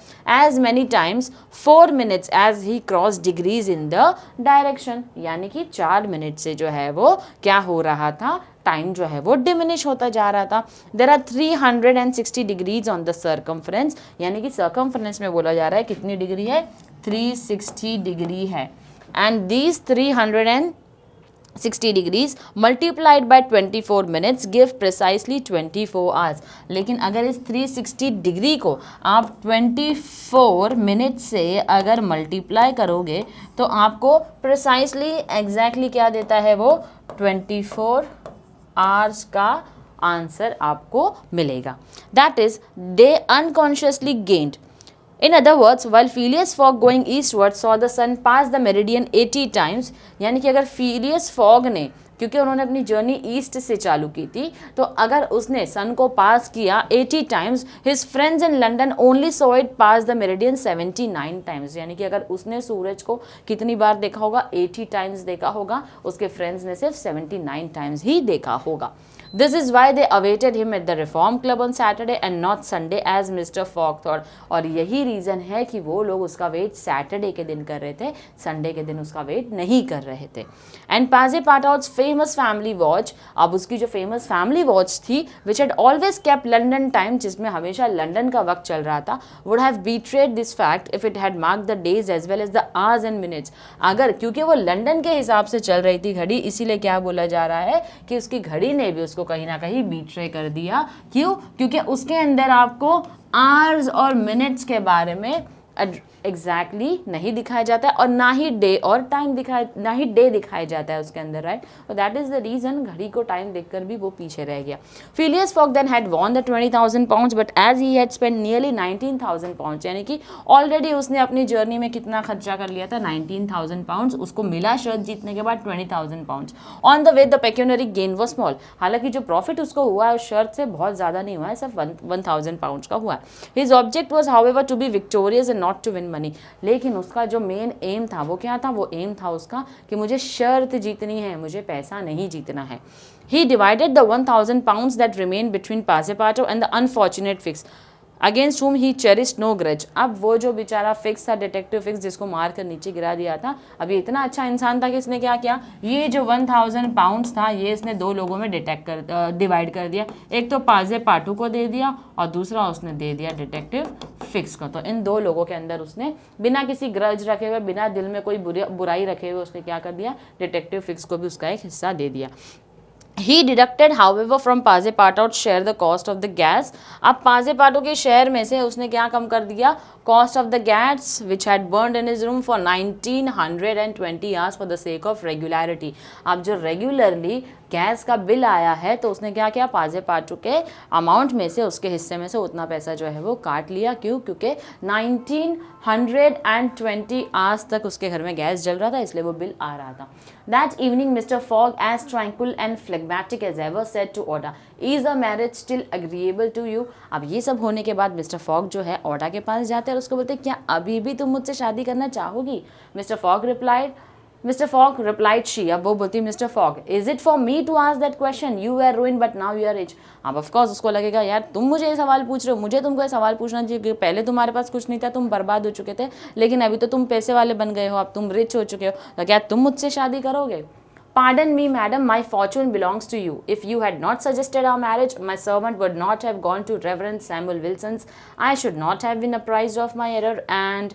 As many times 4 minutes as he crossed degrees in the direction. यानी कि 4 मिनट से जो है वो क्या हो रहा था, टाइम जो है वो डिमिनिश होता जा रहा था. There are 360 degrees on the circumference. यानी कि सर्कमफ्रेंस में बोला जा रहा है कितनी डिग्री है, 360 डिग्री है. And these 360 degrees multiplied by 24 minutes give precisely 24 hours. लेकिन अगर इस 360 डिग्री को आप 24 मिनट से अगर मल्टीप्लाई करोगे तो आपको प्रिसाइसली एग्जैक्टली क्या देता है, वो 24 आवर्स का आंसर आपको मिलेगा. That is they unconsciously gained. In other words, while Phileas Fogg going eastward saw the sun pass the meridian 80 times. यानी कि अगर Phileas Fogg ने, क्योंकि उन्होंने अपनी जर्नी ईस्ट से चालू की थी, तो अगर उसने सन को पास किया 80 times, his friends in London only saw it pass the meridian 79 times. यानी कि अगर उसने सूरज को कितनी बार देखा होगा, 80 टाइम्स देखा होगा, उसके फ्रेंड्स ने सिर्फ 79 टाइम्स ही देखा होगा. This is why they awaited him at the Reform Club on Saturday and not Sunday as Mr. Fogg thought. और यही रीज़न है कि वो लोग उसका वेट सैटरडे के दिन कर रहे थे, संडे के दिन उसका वेट नहीं कर रहे थे. And Passepartout's famous family watch, अब उसकी जो फेमस फैमिली वॉच थी which had always kept London time, जिसमें हमेशा लंदन का वक्त चल रहा था, would have betrayed this fact if it had marked the days as well as the hours and minutes. अगर, क्योंकि वो लंदन के हिसाब से चल रही थी घड़ी, इसीलिए क्या बोला जा रहा है कि उसकी घड़ी ने भी उसको कहीं ना कहीं बीट्रे कर दिया. क्यों? क्योंकि उसके अंदर आपको आवर्स और मिनट्स के बारे में एग्जैक्टली नहीं दिखाया जाता है और ना ही डे और टाइम दिखाया, ना ही डे दिखाया जाता है उसके अंदर, राइट. और दैट इज द रीजन घड़ी को टाइम देखकर भी वो पीछे रह गया. Phileas Fogg then had won the 20,000 pounds, but as he had spent nearly 19,000 pounds, यानी कि ऑलरेडी उसने अपनी जर्नी में कितना खर्चा कर लिया था, 19,000 pounds. उसको मिला शर्त जीतने के बाद 20,000 pounds. On the way the pecuniary gain was small. हालांकि जो प्रॉफिट उसको हुआ है उस शर्त से बहुत ज़्यादा नहीं हुआ है, सिर्फ 1,000 pounds का हुआ है. His object was however to be victorious and not to win money. लेकिन उसका जो मेन एम था वो क्या था, वो एम था उसका कि मुझे शर्त जीतनी है, मुझे पैसा नहीं जीतना है. He divided the 1,000 pounds that remained between Passepartout and the unfortunate Fix, against whom he cherished no grudge. अब वो जो बेचारा फिक्स था, डिटेक्टिव फिक्स, जिसको मार कर नीचे गिरा दिया था, अभी इतना अच्छा इंसान था कि इसने क्या किया, ये जो 1,000 पाउंड्स था ये इसने दो लोगों में डिवाइड कर दिया. एक तो पाजेपाटू को दे दिया और दूसरा उसने दे दिया डिटेक्टिव फिक्स को. तो इन दो लोगों के अंदर उसने बिना किसी ग्रज रखे हुए, बिना दिल में कोई बुराई रखे हुए, उसने क्या कर दिया, डिटेक्टिव फिक्स को भी उसका एक हिस्सा दे दिया. He deducted however from Passepartout's share the cost of the gas. अब पाजेपाटो के शेयर में से उसने क्या कम कर दिया, cost of the gas which had burned in his room for 1920 hours for the sake of regularity. अब जो रेगुलरली गैस का बिल आया है तो उसने क्या किया, पाजे पाटू के अमाउंट में से, उसके हिस्से में से उतना पैसा जो है वो काट लिया। क्यों? क्योंकि 1920 आवर्स तक उसके घर में गैस जल रहा था, इसलिए वो बिल आ रहा था। That evening, Mr. Fogg, as tranquil and phlegmatic as ever, said to Oda, "Is the marriage still agreeable to you?" अब ये सब होने के बाद मिस्टर फॉग जो है ओडा के पास जाते हैं और उसको बोलते हैं, क्या अभी भी तुम मुझसे शादी करना चाहोगी? Mr. Fogg replied she, अब वो बोलती mister fog, "Is it for me to ask that question? You were ruined but now you are rich." अब ऑफ कोर्स उसको लगेगा, यार तुम मुझे ये सवाल पूछ रहे हो, मुझे तुमको ये सवाल पूछना चाहिए कि पहले तुम्हारे पास कुछ नहीं था, तुम बर्बाद हो चुके थे, लेकिन अभी तो तुम पैसे वाले बन गए हो, अब तुम रिच हो चुके हो, तो क्या तुम मुझसे शादी करोगे? "Pardon me, madam, my fortune belongs to you. If you had not suggested our marriage, my servant would not have gone to Reverend Samuel Wilson's. I should not have been apprised of my error and..."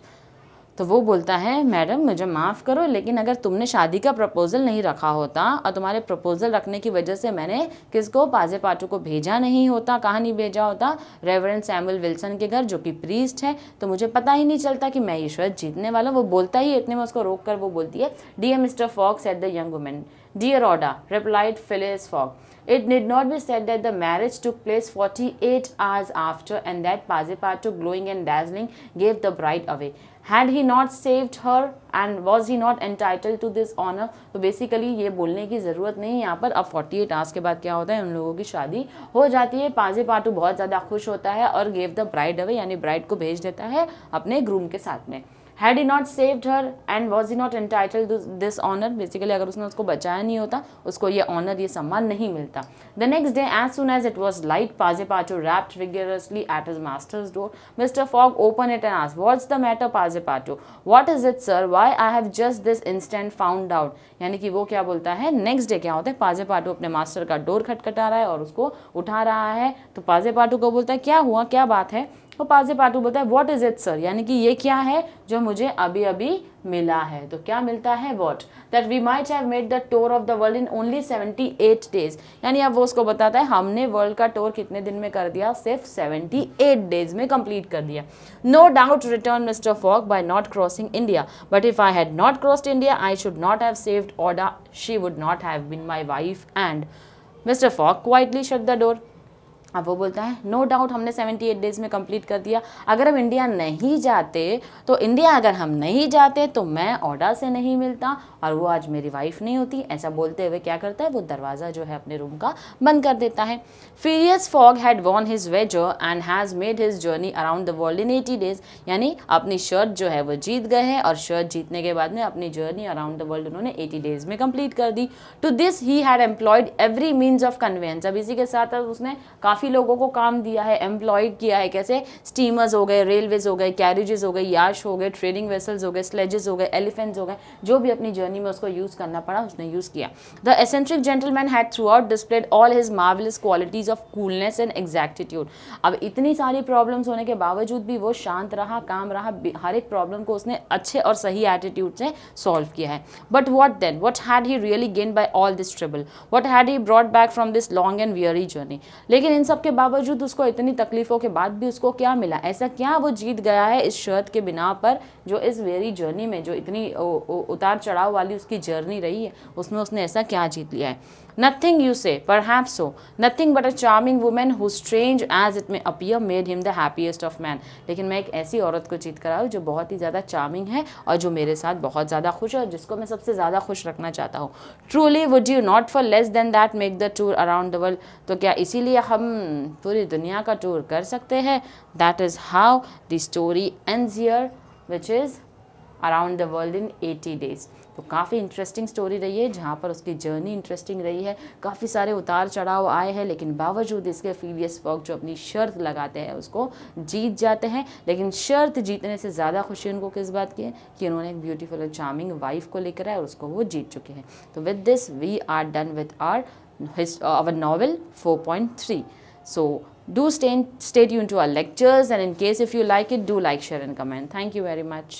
तो वो बोलता है, madam मुझे माफ़ करो, लेकिन अगर तुमने शादी का प्रपोज़ल नहीं रखा होता और तुम्हारे प्रपोज़ल रखने की वजह से मैंने किसको, पाजे पाटू को भेजा नहीं होता, कहाँ नहीं भेजा होता, रेवरेंड सैमुअल विल्सन के घर, जो कि प्रीस्ट है, तो मुझे पता ही नहीं चलता कि मैं ये शायद जीतने वाला। वो बोलता ही इतने में उसको रोक कर वो बोलती है, "dear mister Fogg," said the young woman. "Dear Aouda," replied Phileas Fogg, "it need not be said that the marriage took place 48 hours after and that Passepartout, glowing and dazzling, gave the bride away. Had he not saved her and was he not entitled to this honor?" तो basically ये बोलने की ज़रूरत नहीं है यहाँ पर। अब 48 आवर्स के बाद क्या होता है, उन लोगों की शादी हो जाती है। पाजेपाटू बहुत ज़्यादा खुश होता है और गेव द ब्राइड अवे, यानी ब्राइड को भेज देता है अपने ग्रूम के साथ में। Had he not saved her and was he not entitled to this honor? Basically अगर उसने उसको बचाया नहीं होता, उसको ये ऑनर, ये सम्मान नहीं मिलता। The next day, as soon as it was light, Passepartout rapped vigorously at his master's door. Mr. Fogg opened it and asked, "What's the matter, Passepartout?" "What is it, sir? Why, I have just this instant found out." यानी कि वो क्या बोलता है, next day क्या होता है, पाजेपाटू अपने मास्टर का डोर खटखटा रहा है और उसको उठा रहा है। तो पाजेपाटू को बोलता है, क्या हुआ, क्या बात है? तो पाजेपाटू बोलता है, "व्हाट इज इट सर?" यानी कि ये क्या है जो मुझे अभी अभी मिला है। तो क्या मिलता है, what, that we might have made the tour of the world in only 78 days. यानी अब वो उसको बताता है, हमने वर्ल्ड का टूर कितने दिन में कर दिया, सिर्फ 78 डेज में कंप्लीट कर दिया। "No doubt," return mister Fogg, "by not crossing India, but if I had not crossed India I should not have saved Aouda, she would not have been my wife and..." mister Fogg quietly shut the door. अब वो बोलता है, no doubt हमने 78 days में complete कर दिया। अगर हम इंडिया नहीं जाते तो अगर हम नहीं जाते तो मैं ओडा से नहीं मिलता और वो आज मेरी वाइफ नहीं होती। ऐसा बोलते हुए क्या करता है, वो दरवाज़ा जो है अपने रूम का बंद कर देता है। Phileas Fogg had won his wager and has made his journey around the world in 80 days. यानी अपनी शर्ट जो है वो जीत गए हैं और शर्ट जीतने के बाद में अपनी जर्नी अराउंड द वर्ल्ड उन्होंने 80 डेज में कंप्लीट कर दी। To this he had employed every means of conveyance. अब इसी के साथ उसने काफ़ी लोगों को काम दिया है, एम्प्लॉयड किया है। कैसे, स्टीमर्स हो गए, रेलवेज हो गए, कैरिजेस हो गए, याश हो गए, ट्रेडिंग वेसल्स हो गए, स्लेजेस हो गए, एलिफेंट्स हो गए, जो भी अपनी जर्नी में उसको यूज़ करना पड़ा उसने यूज़ किया। The eccentric gentleman had through out displayed all his marvellous qualities of coolness and एग्जैक्टिट्यूड। अब इतनी सारी प्रॉब्लम्स होने के बावजूद भी वो शांत रहा, काम रहा, हर एक प्रॉब्लम को उसने अच्छे और सही एटीट्यूड से सॉल्व किया है। But what then, what had he really gain by all this trouble, what had he brought back from this long and weary journey. लेकिन इन सब के बावजूद उसको, इतनी तकलीफों के बाद भी उसको क्या मिला, ऐसा क्या वो जीत गया है इस शर्त के बिना पर, जो इस वेरी जर्नी में, जो इतनी उतार चढ़ाव वाली उसकी जर्नी रही है, उसमें उसने ऐसा क्या जीत लिया है। Nothing, you say, perhaps so. Nothing but a charming woman who, strange as it may appear, made him the happiest of men. लेकिन मैं एक ऐसी औरत को जीत कर आऊँ जो बहुत ही ज़्यादा चार्मिंग है और जो मेरे साथ बहुत ज़्यादा खुश है और जिसको मैं सबसे ज़्यादा खुश रखना चाहता हूँ। Truly, would you not for less than that make the tour around the world? तो क्या इसीलिए हम पूरी दुनिया का टूर कर सकते हैं? That is how the story ends here, which is around the world in 80 days. तो काफ़ी इंटरेस्टिंग स्टोरी रही है, जहाँ पर उसकी जर्नी इंटरेस्टिंग रही है, काफ़ी सारे उतार चढ़ाव आए हैं, लेकिन बावजूद इसके फिलियस फॉग जो अपनी शर्त लगाते हैं उसको जीत जाते हैं। लेकिन शर्त जीतने से ज़्यादा खुशी उनको किस बात की है कि उन्होंने एक ब्यूटीफुल और चार्मिंग वाइफ को लेकर आए और उसको वो जीत चुके हैं। तो with this we are done with our novel 4.3. So do stay tuned to our lectures, and in case if you like it, do like, share and comment. Thank you very much.